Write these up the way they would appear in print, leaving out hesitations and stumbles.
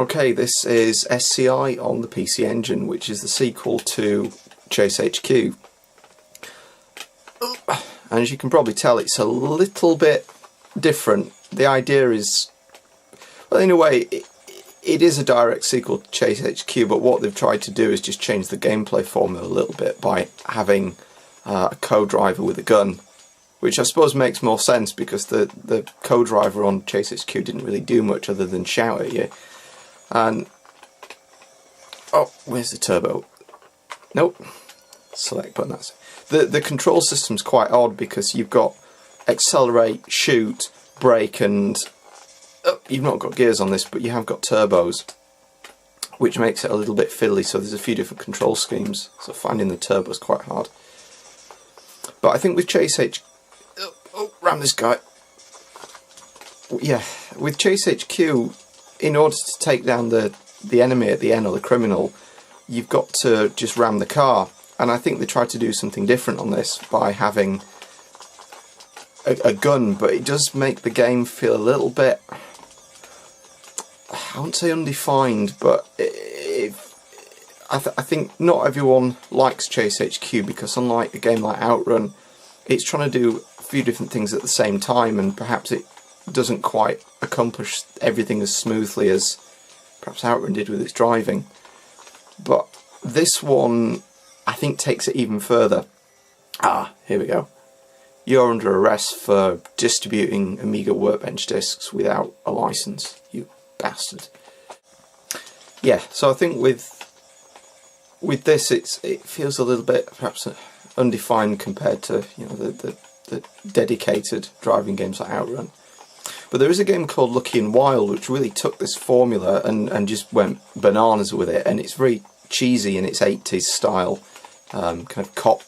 Okay, this is S.C.I. on the PC Engine, which is the sequel to Chase HQ. And as you can probably tell, it's a little bit different. The idea is, well, in a way, it is a direct sequel to Chase HQ, but what they've tried to do is just change the gameplay formula a little bit by having a co-driver with a gun, which I suppose makes more sense because the co-driver on Chase HQ didn't really do much other than shout at you. And oh, where's the turbo? Nope. Select button. That's it. The control system's quite odd because you've got accelerate, shoot, brake, and you've not got gears on this, but you have got turbos, which makes it a little bit fiddly. So there's a few different control schemes. So finding the turbo is quite hard. But I think with Chase HQ, ram this guy. Yeah, with Chase HQ, in order to take down the enemy at the end, or the criminal, you've got to just ram the car. And I think they tried to do something different on this by having a gun, but it does make the game feel a little bit, I won't say undefined, but I think not everyone likes Chase HQ because unlike a game like Outrun, it's trying to do a few different things at the same time, and perhaps it doesn't quite accomplish everything as smoothly as perhaps Outrun did with its driving. But this one, I think, takes it even further. Here we go. You're under arrest for distributing Amiga Workbench discs without a license, you bastard. Yeah, so I think with this, it feels a little bit perhaps undefined compared to, you know, the dedicated driving games like Outrun. But there is a game called Lucky and Wild which really took this formula and just went bananas with it, and it's very cheesy in its 80s style kind of cop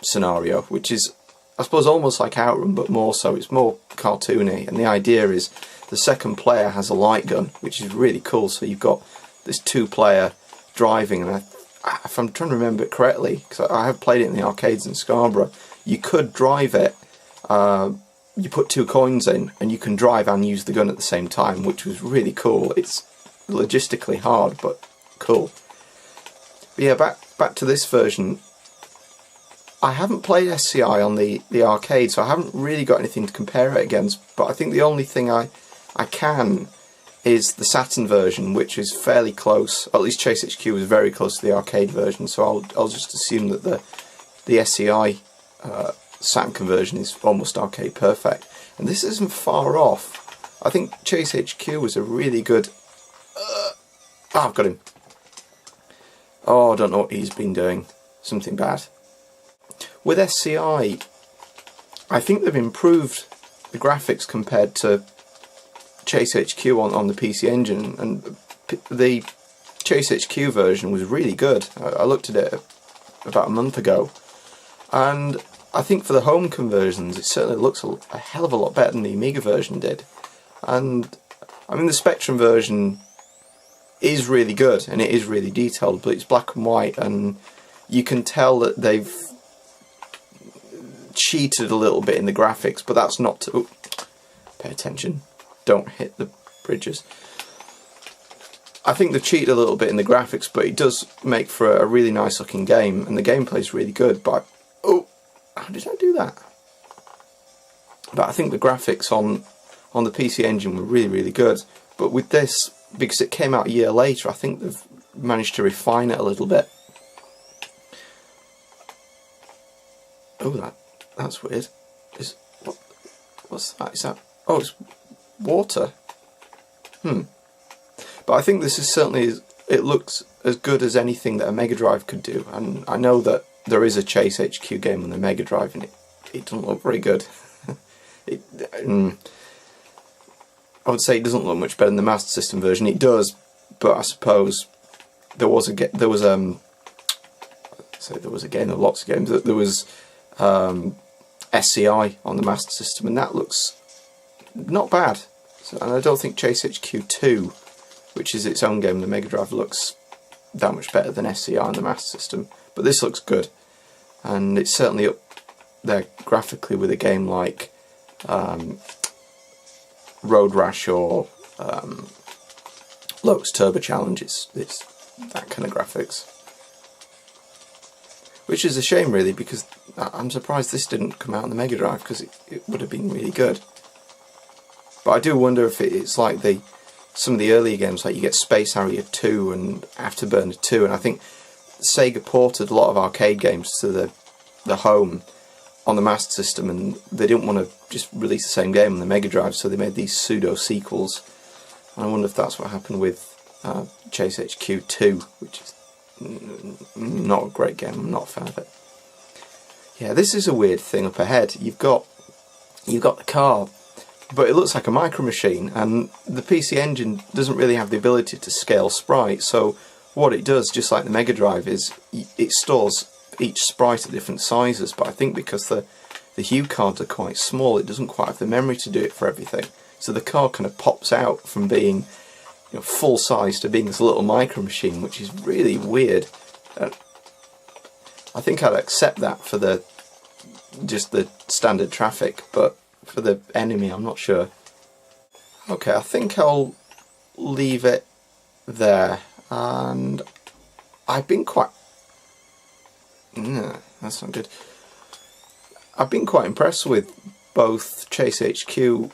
scenario, which is, I suppose, almost like Outrun, but more so. It's more cartoony, and the idea is the second player has a light gun, which is really cool. So you've got this two-player driving, and if I'm trying to remember it correctly, because I have played it in the arcades in Scarborough, you could drive it, you put 2 coins in, and you can drive and use the gun at the same time, which was really cool. It's logistically hard, but cool. But yeah, back to this version. I haven't played S.C.I. on the arcade, so I haven't really got anything to compare it against, but I think the only thing I can is the Saturn version, which is fairly close. At least Chase HQ was very close to the arcade version, so I'll just assume that the S.C.I. Saturn conversion is almost arcade perfect. And this isn't far off. I think Chase HQ was a really good... I've got him. Oh, I don't know what he's been doing. Something bad. With S.C.I, I think they've improved the graphics compared to Chase HQ on the PC Engine, and the Chase HQ version was really good. I looked at it about a month ago, and I think for the home conversions it certainly looks a hell of a lot better than the Amiga version did. And I mean, the Spectrum version is really good and it is really detailed, but it's black and white, and you can tell that they've cheated a little bit in the graphics, but that's not to... pay attention, don't hit the bridges. I think they've cheated a little bit in the graphics, but it does make for a really nice looking game, and the gameplay is really good. But how did I do that? But I think the graphics on the PC Engine were really good. But with this, because it came out a year later, I think they've managed to refine it a little bit. Oh, that's weird. What's that? Is that? Oh, it's water. But I think this is certainly, it looks as good as anything that a Mega Drive could do. And I know that there is a Chase HQ game on the Mega Drive, and it doesn't look very good. I would say it doesn't look much better than the Master System version. It does, but I suppose there was a game. There was lots of games. There was S.C.I. on the Master System, and that looks not bad. And I don't think Chase HQ 2, which is its own game on the Mega Drive, looks that much better than S.C.I. on the Master System. But this looks good, and it's certainly up there graphically with a game like Road Rash or Locus Turbo Challenge, it's that kind of graphics. Which is a shame really, because I'm surprised this didn't come out on the Mega Drive, because it would have been really good. But I do wonder if it's like some of the earlier games, like you get Space Harrier 2 and Afterburner 2, and I think Sega ported a lot of arcade games to the home on the Master System, and they didn't want to just release the same game on the Mega Drive, so they made these pseudo sequels. And I wonder if that's what happened with Chase HQ 2, which is not a great game. I'm not a fan of it. Yeah, this is a weird thing up ahead. You've got the car, but it looks like a Micro Machine, and the PC Engine doesn't really have the ability to scale sprites. So what it does, just like the Mega Drive, is it stores each sprite at different sizes. But I think because the hue cards are quite small, it doesn't quite have the memory to do it for everything. So the car kind of pops out from being full size to being this little Micro Machine, which is really weird. I think I'd accept that for just the standard traffic, but for the enemy I'm not sure. Okay, I think I'll leave it there, and I've been quite... No, that's not good. I've been quite impressed with both Chase HQ...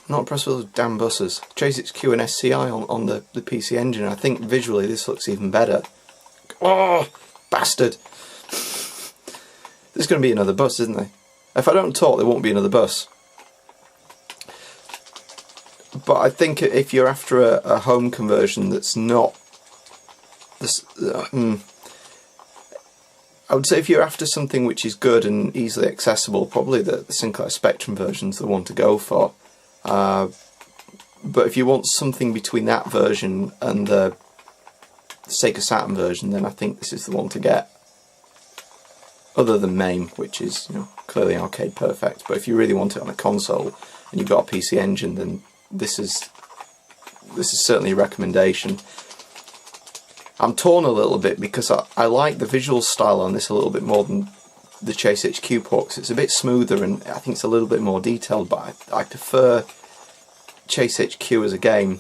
Not impressed with those damn buses. Chase HQ and S.C.I on the PC Engine. I think visually this looks even better. Oh, bastard! There's going to be another bus, isn't there? If I don't talk, there won't be another bus. But I think if you're after a home conversion that's not... I would say if you're after something which is good and easily accessible, probably the Sinclair Spectrum version's the one to go for. But if you want something between that version and the Sega Saturn version, then I think this is the one to get. Other than MAME, which is clearly arcade perfect. But if you really want it on a console and you've got a PC Engine, then this is certainly a recommendation. I'm torn a little bit because I like the visual style on this a little bit more than the Chase HQ port, because it's a bit smoother and I think it's a little bit more detailed, but I prefer Chase HQ as a game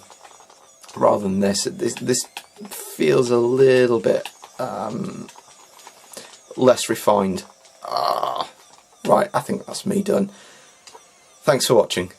rather than this. This feels a little bit less refined. Right, I think that's me done. Thanks for watching.